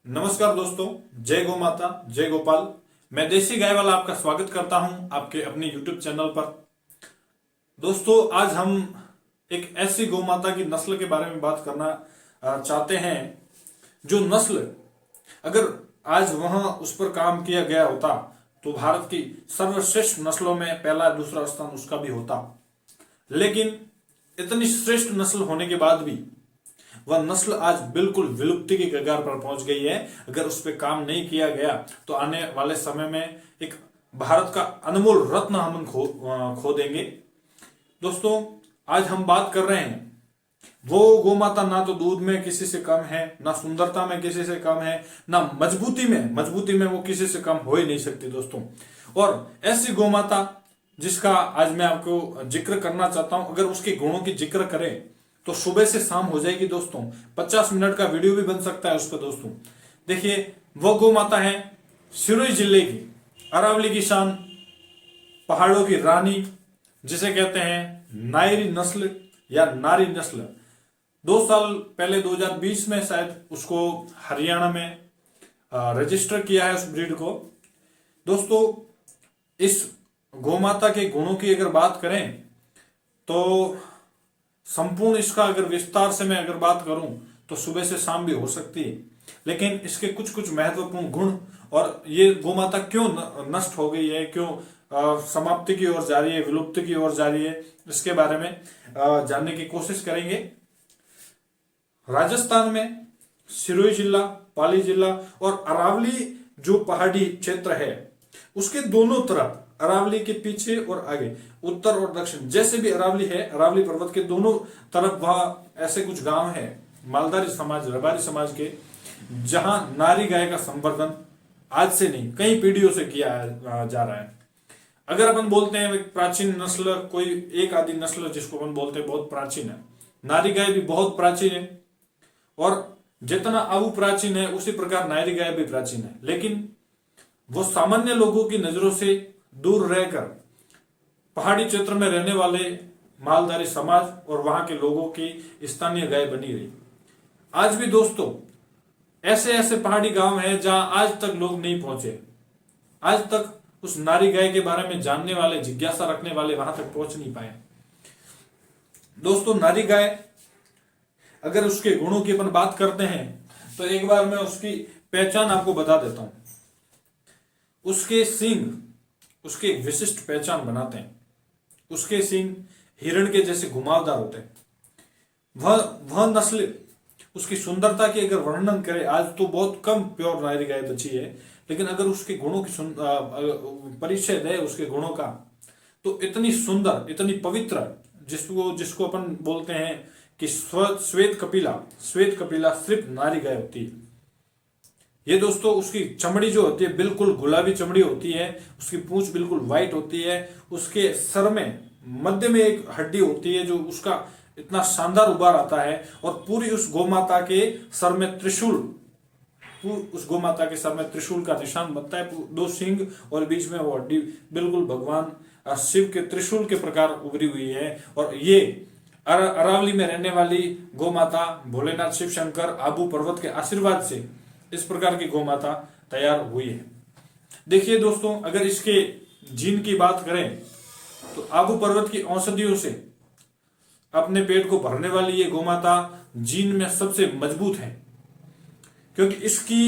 नमस्कार दोस्तों, जय गौ माता, जय गोपाल। मैं देसी गाय वाला आपका स्वागत करता हूं आपके अपने YouTube चैनल पर। दोस्तों, आज हम एक ऐसी गौ माता की नस्ल के बारे में बात करना चाहते हैं जो नस्ल अगर आज वहां उस पर काम किया गया होता तो भारत की सर्वश्रेष्ठ नस्लों में पहला दूसरा स्थान उसका भी होता। लेकिन इतनी श्रेष्ठ नस्ल होने के बाद भी वह नस्ल आज बिल्कुल विलुप्ति की कगार पर पहुंच गई है। अगर उस पर काम नहीं किया गया तो आने वाले समय में एक भारत का अनमोल रत्न हम खो देंगे। दोस्तों, आज हम बात कर रहे हैं वो गौ माता ना तो दूध में किसी से कम है, ना सुंदरता में किसी से कम है, ना मजबूती में वो किसी से कम हो ही नहीं सकती दोस्तों। और ऐसी गौ माता जिसका आज मैं आपको जिक्र करना चाहता हूं, अगर उसके गुणों की जिक्र करें तो सुबह से शाम हो जाएगी दोस्तों। 50 मिनट का वीडियो भी बन सकता है उस पर दोस्तों। देखिए, वो गौ माता है सिरोही जिले की अरावली की शान, पहाड़ों की रानी, जिसे कहते हैं नायरी नस्ल या नारी नस्ल। 2 साल पहले 2020 में शायद उसको हरियाणा में रजिस्टर किया है उस ब्रीड को। दोस्तों, इस गौ माता के गुणों की अगर बात करें तो संपूर्ण इसका अगर विस्तार से मैं अगर बात करूं तो सुबह से शाम भी हो सकती है। लेकिन इसके कुछ कुछ महत्वपूर्ण गुण और ये गौ माता क्यों नष्ट हो गई है, क्यों समाप्ति की ओर जा रही है, विलुप्ति की ओर जा रही है, इसके बारे में जानने की कोशिश करेंगे। राजस्थान में सिरोही जिला, पाली जिला और अरावली जो पहाड़ी क्षेत्र है उसके दोनों तरफ, अरावली के पीछे और आगे, उत्तर और दक्षिण, जैसे भी अरावली है, अरावली पर्वत के दोनों तरफ वहां ऐसे कुछ गांव है मालधारी समाज, रबारी समाज के, जहां नारी गाय का संवर्धन आज से नहीं कई पीढ़ियों से किया जा रहा है। अगर अपन बोलते हैं प्राचीन नस्ल, कोई एक आदि नस्ल जिसको अपन बोलते हैं बहुत प्राचीन है, नारी गाय भी बहुत प्राचीन है। और जितना आऊ प्राचीन है उसी प्रकार नारी गाय भी प्राचीन है। लेकिन वो सामान्य लोगों की नजरों से दूर रहकर पहाड़ी क्षेत्र में रहने वाले मालधारी समाज और वहां के लोगों की स्थानीय गाय बनी रही। आज भी दोस्तों ऐसे ऐसे पहाड़ी गांव हैं जहां आज तक लोग नहीं पहुंचे, आज तक उस नारी गाय के बारे में जानने वाले, जिज्ञासा रखने वाले वहां तक पहुंच नहीं पाए। दोस्तों, नारी गाय अगर उसके गुणों की अपन बात करते हैं तो एक बार मैं उसकी पहचान आपको बता देता हूं। उसके सींग उसकी एक विशिष्ट पहचान बनाते हैं। उसके सींग हिरण के जैसे घुमावदार होते हैं। वह नस्ल, उसकी सुंदरता की अगर वर्णन करें, आज तो बहुत कम प्योर नारी गाय बची है, लेकिन अगर उसके गुणों की परिचय दे उसके गुणों का, तो इतनी सुंदर, इतनी पवित्र, जिसको अपन बोलते हैं कि श्वेत कपिला सिर्फ नारी गाय होती है। ये दोस्तों, उसकी चमड़ी जो होती है बिल्कुल गुलाबी चमड़ी होती है, उसकी पूंछ बिल्कुल व्हाइट होती है, उसके सर में मध्य में एक हड्डी होती है जो उसका इतना शानदार उभार आता है, और पूरी उस गौमाता के सर में त्रिशूल का निशान बनता है। 2 सींग और बीच में वो हड्डी बिल्कुल भगवान शिव के त्रिशूल के प्रकार उभरी हुई है। और ये अरावली में रहने वाली गौ माता भोलेनाथ शिव शंकर आबू पर्वत के आशीर्वाद से इस प्रकार की गौ माता तैयार हुई है। देखिए दोस्तों, अगर इसके जीन की बात करें तो आबू पर्वत की औषधियों से अपने पेट को भरने वाली ये गौ माता जीन में सबसे मजबूत है, क्योंकि इसकी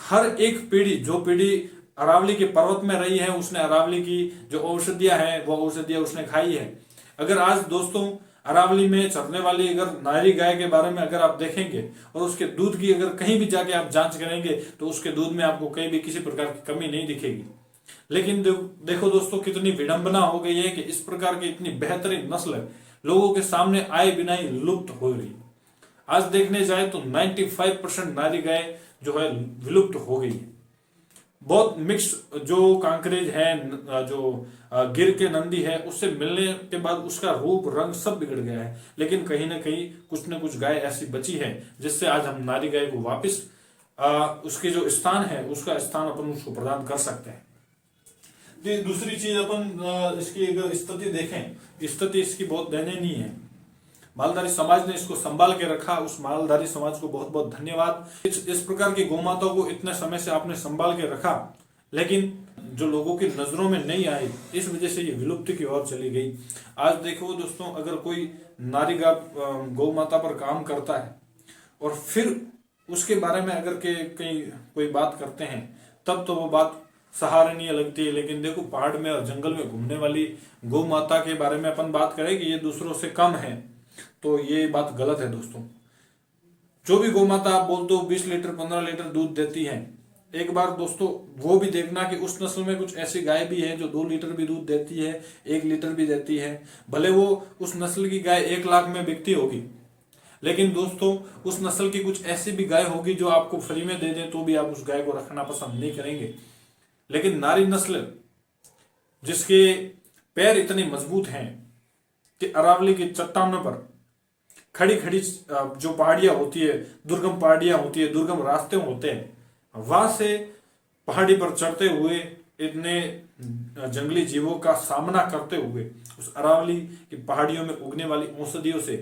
हर एक पीढ़ी, जो पीढ़ी अरावली के पर्वत में रही है, उसने अरावली की जो औषधियां हैं वो औषधियां उसने खाई है। अगर आज दोस्तों अरावली में चरने वाली अगर नारी गाय के बारे में अगर आप देखेंगे और उसके दूध की अगर कहीं भी जाके आप जांच करेंगे तो उसके दूध में आपको कहीं भी किसी प्रकार की कमी नहीं दिखेगी। लेकिन देखो दोस्तों, कितनी विडंबना हो गई है कि इस प्रकार की इतनी बेहतरीन नस्ल लोगों के सामने आए बिना ही लुप्त हो रही। आज देखने जाए तो 95% नारी गाय जो है विलुप्त हो गई है। बहुत मिक्स जो कांकरेज है, जो गिर के नंदी है, उससे मिलने के बाद उसका रूप रंग सब बिगड़ गया है। लेकिन कहीं ना कहीं कुछ न कुछ गाय ऐसी बची है जिससे आज हम नारी गाय को वापस उसके जो स्थान है उसका स्थान अपन उसको प्रदान कर सकते हैं। दूसरी चीज अपन इसकी अगर स्थिति देखें, स्थिति इसकी बहुत दयनीय है। मालधारी समाज ने इसको संभाल के रखा, उस मालधारी समाज को बहुत बहुत धन्यवाद। इस प्रकार की गौ माताओं को इतने समय से आपने संभाल के रखा, लेकिन जो लोगों की नजरों में नहीं आई, इस वजह से ये विलुप्ति की ओर चली गई। आज देखो दोस्तों, अगर कोई नारी गौ माता पर काम करता है और फिर उसके बारे में अगर के कहीं कोई बात करते हैं, तब तो वो बात सराहनीय लगती है। लेकिन देखो, पहाड़ में और जंगल में घूमने वाली गौ माता के बारे में अपन बात करें कि ये दूसरों से कम है, तो ये बात गलत है दोस्तों। जो भी गौ माता आप बोलते हो 20 लीटर 15 लीटर दूध देती है, एक बार दोस्तों वो भी देखना कि उस नस्ल में कुछ ऐसी गाय भी है जो 2 लीटर भी दूध देती है, 1 लीटर भी देती है। भले वो उस नस्ल की गाय 1 लाख में बिकती होगी, लेकिन दोस्तों उस नस्ल की कुछ ऐसी भी गाय होगी जो आपको फ्री में दे दे तो भी आप उस गाय को रखना पसंद नहीं करेंगे। लेकिन नारी नस्ल जिसके पैर इतने मजबूत हैं कि अरावली की चट्टानों पर खड़ी खड़ी जो पहाड़ियां होती है, दुर्गम पहाड़ियां होती है, दुर्गम रास्ते होते हैं, वहां से पहाड़ी पर चढ़ते हुए इतने जंगली जीवों का सामना करते हुए उस अरावली की पहाड़ियों में उगने वाली औषधियों से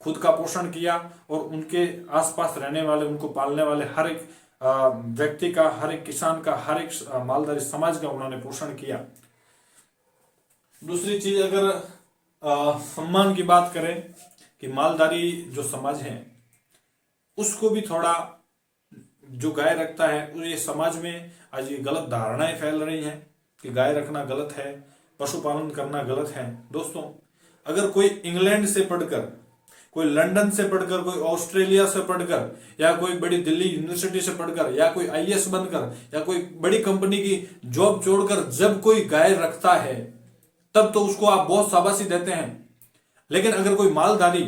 खुद का पोषण किया और उनके आसपास रहने वाले, उनको पालने वाले हर एक व्यक्ति का, हर एक किसान का, हर एक मालधारी समाज का उन्होंने पोषण किया। दूसरी चीज, अगर सम्मान की बात करें कि मालधारी जो समाज है उसको भी थोड़ा, जो गाय रखता है, ये समाज में आज ये गलत धारणाएं फैल रही हैं कि गाय रखना गलत है, पशुपालन करना गलत है। दोस्तों, अगर कोई इंग्लैंड से पढ़कर, कोई लंदन से पढ़कर, कोई ऑस्ट्रेलिया से पढ़कर, या कोई बड़ी दिल्ली यूनिवर्सिटी से पढ़कर, या कोई आईएएस बनकर, या कोई बड़ी कंपनी की जॉब छोड़कर जब कोई गाय रखता है, तब तो उसको आप बहुत शाबाशी देते हैं। लेकिन अगर कोई मालधारी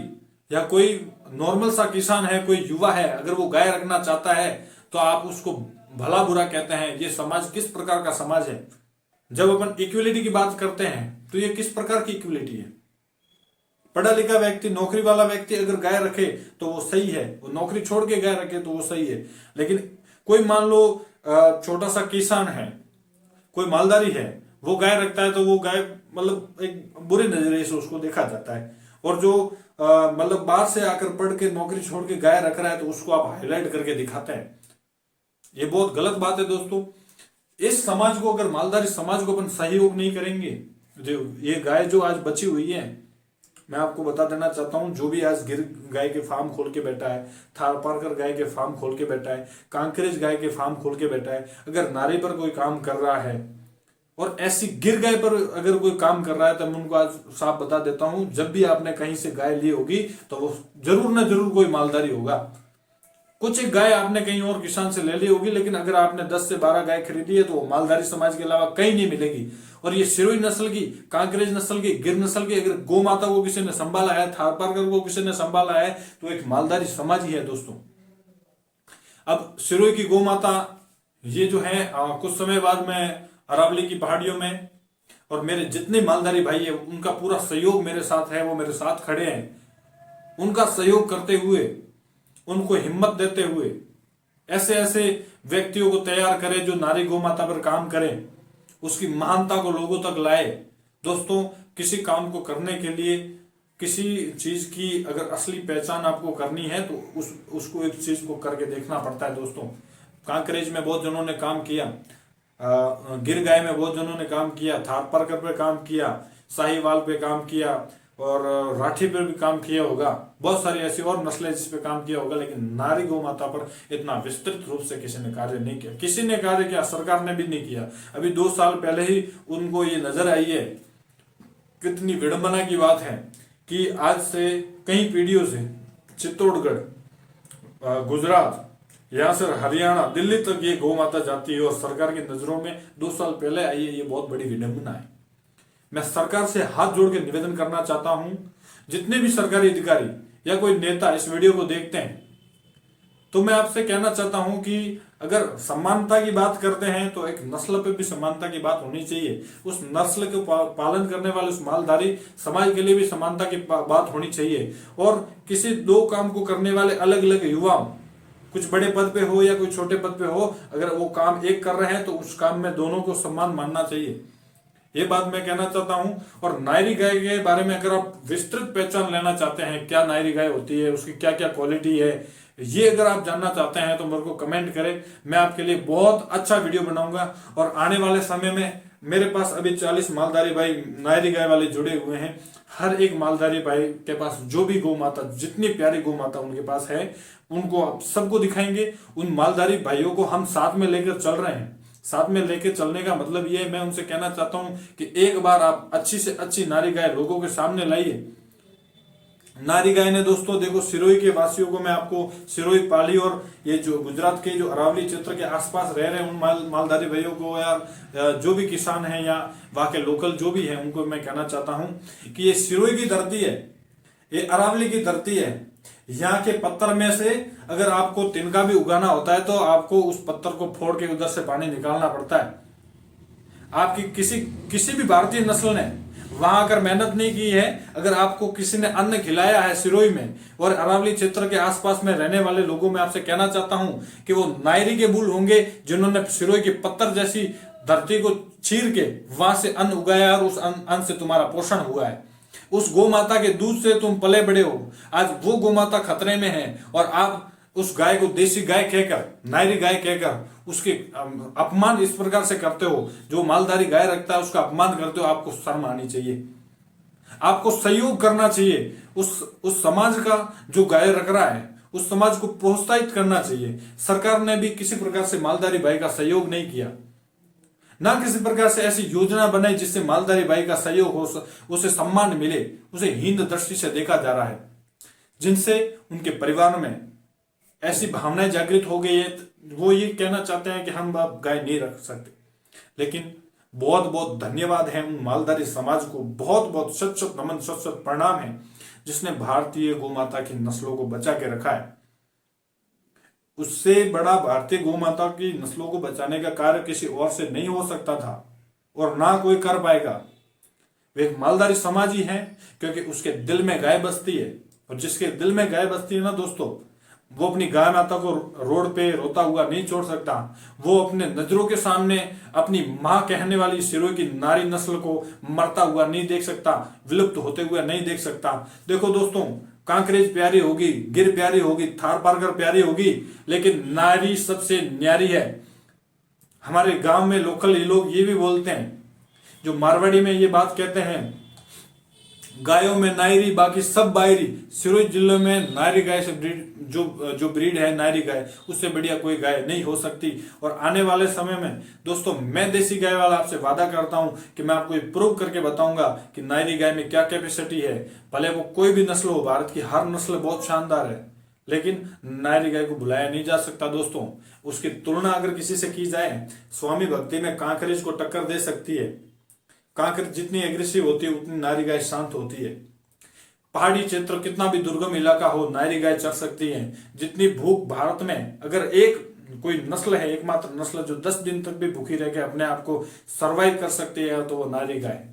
या कोई नॉर्मल सा किसान है, कोई युवा है, अगर वो गाय रखना चाहता है तो आप उसको भला बुरा कहते हैं। ये समाज किस प्रकार का समाज है? जब अपन इक्वलिटी की बात करते हैं तो ये किस प्रकार की इक्वलिटी है? पढ़ा लिखा व्यक्ति, नौकरी वाला व्यक्ति अगर गाय रखे तो वो सही है, वो नौकरी छोड़ के गाय रखे तो वो सही है। लेकिन कोई मान लो छोटा सा किसान है, कोई मालधारी है, वो गाय रखता है तो वो गाय मतलब एक बुरे नजरिए से उसको देखा जाता है। और जो मतलब बाहर से आकर पढ़ के नौकरी छोड़ के गाय रख रहा है तो उसको आप हाईलाइट करके दिखाते हैं। ये बहुत गलत बात है दोस्तों। इस समाज को, अगर मालधारी समाज को अपन सहयोग नहीं करेंगे, जो ये गाय जो आज बची हुई है, मैं आपको बता देना चाहता हूं, जो भी आज गिर गाय के फार्म खोल के बैठा है, थारपारकर गाय के फार्म खोल के बैठा है, कांकरेज गाय के फार्म खोल के बैठा है, अगर नारी पर कोई काम कर रहा है और ऐसी गिर गाय पर अगर कोई काम कर रहा है, तो मैं उनको आज साफ बता देता हूं, जब भी आपने कहीं से गाय ली होगी तो वो जरूर ना जरूर कोई मालधारी होगा। कुछ एक गाय आपने कहीं और किसान से ले ली होगी, लेकिन अगर आपने 10 से 12 गाय खरीदी है तो वो मालधारी समाज के अलावा कहीं नहीं मिलेगी। और ये सिरोही नस्ल की, कांकरेज नस्ल की, गिर नस्ल की अगर गौ माता को किसी ने संभाला है, थारपारकर को किसी ने संभाला है, तो एक मालधारी समाज ही है दोस्तों। अब सिरोही की गौ माता ये जो है, कुछ समय बाद मैं अरावली की पहाड़ियों में, और मेरे जितने मालधारी भाई है उनका पूरा सहयोग मेरे साथ है, वो मेरे साथ खड़े हैं। उनका सहयोग करते हुए, उनको हिम्मत देते हुए ऐसे ऐसे व्यक्तियों को तैयार करें जो नारी गौ माता पर काम करें, उसकी महानता को लोगों तक लाए। दोस्तों, किसी काम को करने के लिए, किसी चीज की अगर असली पहचान आपको करनी है तो उसको एक चीज को करके देखना पड़ता है दोस्तों। कांकरेज में बहुत जनों ने काम किया, गिर गाय में बहुत जनों ने काम किया, थारपारकर पे काम किया, साहिवाल पे काम किया, और राठी पर भी काम किया होगा, बहुत सारी ऐसी और नस्लें जिस पे काम किया होगा, लेकिन नारी गौ माता पर इतना विस्तृत रूप से किसी ने कार्य नहीं किया। किसी ने कार्य किया, सरकार ने भी नहीं किया। अभी 2 साल पहले ही उनको ये नजर आई है। कितनी विडंबना की बात है कि आज से कई पीढ़ियों से चित्तौड़गढ़, गुजरात, यहाँ से हरियाणा, दिल्ली तक ये गौ माता जाती है और सरकार की नजरों में 2 साल पहले आई है। ये बहुत बड़ी विडंबना है। मैं सरकार से हाथ जोड़ के निवेदन करना चाहता हूं, जितने भी सरकारी अधिकारी या कोई नेता इस वीडियो को देखते हैं, तो मैं आपसे कहना चाहता हूं कि अगर समानता की बात करते हैं तो एक नस्ल पे भी समानता की बात होनी चाहिए। उस नस्ल के पालन करने वाले उस मालधारी समाज के लिए भी समानता की बात होनी चाहिए। और किसी 2 काम को करने वाले अलग अलग युवा, कुछ बड़े पद पे हो या कोई छोटे पद पे हो, अगर वो काम एक कर रहे हैं तो उस काम में दोनों को सम्मान मानना चाहिए। ये बात मैं कहना चाहता हूं। और नायरी गाय के बारे में अगर आप विस्तृत पहचान लेना चाहते हैं, क्या नायरी गाय होती है, उसकी क्या क्या क्वालिटी है, ये अगर आप जानना चाहते हैं तो मेरे को कमेंट करें, मैं आपके लिए बहुत अच्छा वीडियो बनाऊंगा। और आने वाले समय में मेरे पास अभी 40 मालधारी भाई नायरी गाय वाले जुड़े हुए हैं। हर एक मालधारी भाई के पास जो भी गौ माता, जितनी प्यारी गौ माता उनके पास है, उनको आप सबको दिखाएंगे। उन मालधारी भाइयों को हम साथ में लेकर चल रहे हैं। साथ में लेके चलने का मतलब ये, मैं उनसे कहना चाहता हूं कि एक बार आप अच्छी से अच्छी नारी गाय लोगों के सामने लाइए। नारी गाय ने दोस्तों देखो, सिरोही के वासियों को मैं आपको, सिरोही, पाली और ये जो गुजरात के जो अरावली क्षेत्र के आसपास रह रहे हैं उन मालधारी भाइयों को, या जो भी किसान हैं या वहां के लोकल जो भी हैं, उनको मैं कहना चाहता हूं कि ये सिरोही की धरती है, ये अरावली की धरती है। यहाँ के पत्थर में से अगर आपको तिनका भी उगाना होता है तो आपको उस पत्थर को फोड़ के उधर से पानी निकालना पड़ता है। आपकी किसी भी भारतीय नस्ल ने वहां अगर मेहनत नहीं की है, अगर आपको किसी ने अन्न खिलाया है सिरोही में और अरावली क्षेत्र के आसपास में रहने वाले लोगों में आपसे कहना चाहता हूं कि वो नायरी के बुल होंगे, जिन्होंने सिरोही के पत्थर जैसी धरती को चीर के वहां से अन्न उगाया और उस अन्न से तुम्हारा पोषण हुआ है। उस गौ माता के दूध से तुम पले बड़े हो। आज वो गौ माता खतरे में है और आप उस गाय को देसी गाय कहकर, नायरी गाय कहकर उसके अपमान इस प्रकार से करते हो। जो मालधारी गाय रखता है उसका अपमान करते हो। आपको शर्म आनी चाहिए, आपको सहयोग करना चाहिए। उस समाज का जो गाय रख रहा है, उस समाज को प्रोत्साहित करना चाहिए। सरकार ने भी किसी प्रकार से मालधारी भाई का सहयोग नहीं किया, ना किसी प्रकार से ऐसी योजना बनाई जिससे मालधारी भाई का सहयोग हो, उसे सम्मान मिले। उसे हीन दृष्टि से देखा जा रहा है, जिनसे उनके परिवार में ऐसी भावनाएं जागृत हो गई है, वो ये कहना चाहते हैं कि हम अब गाय नहीं रख सकते। लेकिन बहुत बहुत धन्यवाद है उन मालधारी समाज को, बहुत बहुत शत शत नमन, शत शत प्रणाम है, जिसने भारतीय गौ माता की नस्लों को बचा के रखा है। उससे बड़ा भारतीय गौ माता की नस्लों को बचाने का कार्य किसी और से नहीं हो सकता था और ना कोई कर पाएगा। वे एक मालधारी समाज ही है, क्योंकि उसके दिल में गाय बसती है। और जिसके दिल में गाय बसती है ना दोस्तों, वो अपनी गाय माता को रोड पे रोता हुआ नहीं छोड़ सकता। वो अपने नजरों के सामने अपनी मां कहने वाली सिरोही की नारी नस्ल को मरता हुआ नहीं देख सकता, विलुप्त होते हुए नहीं देख सकता। देखो दोस्तों, कांकरेज प्यारी होगी, गिर प्यारी होगी, थार पारकर प्यारी होगी, लेकिन नारी सबसे न्यारी है। हमारे गांव में लोकल ये लोग ये भी बोलते हैं, जो मारवाड़ी में ये बात कहते हैं, गायों में नायरी बाकी सब बायरी। सिरोही जिले में नायरी गाय से जो ब्रीड है नायरी गाय, उससे बढ़िया कोई गाय नहीं हो सकती। और आने वाले समय में दोस्तों, मैं देसी गाय वाला आपसे वादा करता हूं कि मैं आपको ये प्रूव करके बताऊंगा कि नायरी गाय में क्या कैपेसिटी है। भले वो कोई भी नस्ल हो, भारत की हर नस्ल बहुत शानदार है, लेकिन नायरी गाय को भुलाया नहीं जा सकता दोस्तों। उसकी तुलना अगर किसी से की जाए, स्वामी भक्ति में कांकरेज को टक्कर दे सकती है। कांकर जितनी एग्रेसिव होती है उतनी नायरी गाय शांत होती है। पहाड़ी क्षेत्र कितना भी दुर्गम इलाका हो, नायरी गाय चर सकती है। जितनी भूख भारत में, अगर एक कोई नस्ल है, एकमात्र नस्ल जो 10 दिन तक भी भूखी रह के अपने आप को सर्वाइव कर सकती है, तो वो नायरी गाय।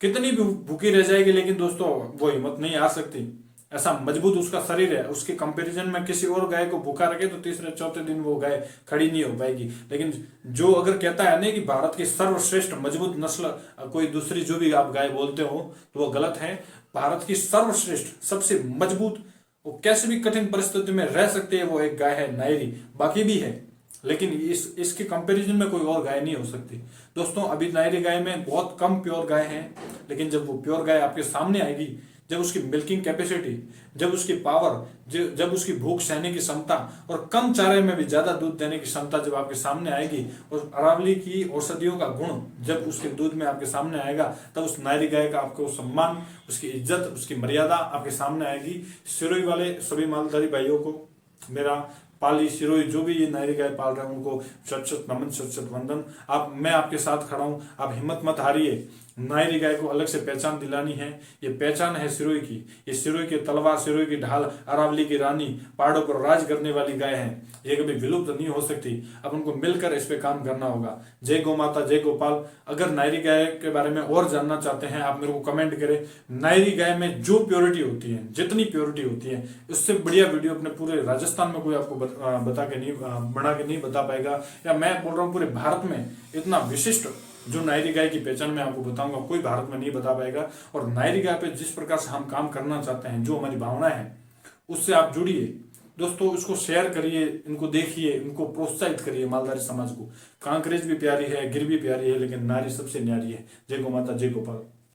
कितनी भी भूखी रह जाएगी, लेकिन दोस्तों वो हिम्मत नहीं आ सकती। ऐसा मजबूत उसका शरीर है। उसके कंपैरिजन में किसी और गाय को भूखा रखे तो तीसरे चौथे दिन वो गाय खड़ी नहीं हो पाएगी। लेकिन जो अगर कहता है ना कि भारत की सर्वश्रेष्ठ मजबूत नस्ल कोई दूसरी जो भी आप गाय बोलते हो, तो वो गलत है। भारत की सर्वश्रेष्ठ सबसे मजबूत, वो कैसे भी कठिन परिस्थिति में रह सकती है, वो एक गाय है नायरी। बाकी भी है, लेकिन इसके कंपैरिजन में कोई और गाय नहीं हो सकती। दोस्तों, अभी नायरी गाय में बहुत कम प्योर गाय हैं, लेकिन जब वो प्योर गाय आपके सामने आएगी, जब उसकी मिल्किंग कैपेसिटी, जब उसकी पावर, जब उसकी भूख सहने की क्षमता और कम चारे में भी ज्यादा दूध देने की क्षमता जब आपके सामने आएगी, और अरावली की औषधियों का गुण जब उसके दूध में आपके सामने आएगा, तब उस नायरी गाय का आपको सम्मान, उसकी इज्जत, उसकी मर्यादा आपके सामने आएगी। सिरोही वाले सभी मालधारी भाइयों को मेरा, पाली सिरोही जो भी ये नायरी गाय पाल रहे हैं, उनको शत शत नमन, शत शत वंदन। मैं आपके साथ खड़ा हूं, आप हिम्मत मत हारिए। नायरी गाय को अलग से पहचान दिलानी है। ये पहचान है सिरोही की। ये सिरोही की तलवार, सिरोही की ढाल, अरावली की रानी, पहाड़ों पर राज करने वाली गाय है। ये कभी विलुप्त नहीं हो सकती। अब उनको मिलकर इस पे काम करना होगा। जय गौ माता, जय गोपाल। अगर नायरी गाय के बारे में और जानना चाहते हैं, आप मेरे को कमेंट करें। नायरी गाय में जो प्योरिटी होती है, जितनी प्योरिटी होती है, उससे बढ़िया वीडियो अपने पूरे राजस्थान में कोई आपको बना के नहीं बता पाएगा। या मैं बोल रहा हूँ पूरे भारत में इतना विशिष्ट जो नायरी गाय की पहचान मैं आपको बताऊंगा कोई भारत में नहीं बता पाएगा। और नायरी गाय पे जिस प्रकार से हम काम करना चाहते हैं, जो हमारी भावना है, उससे आप जुड़िए दोस्तों, इसको शेयर करिए, इनको देखिए, इनको प्रोत्साहित करिए। मालधारी समाज को कांकरेज भी प्यारी है, गिर भी प्यारी है, लेकिन नारी सबसे न्यारी है। जय गौ माता, जय गोपाल।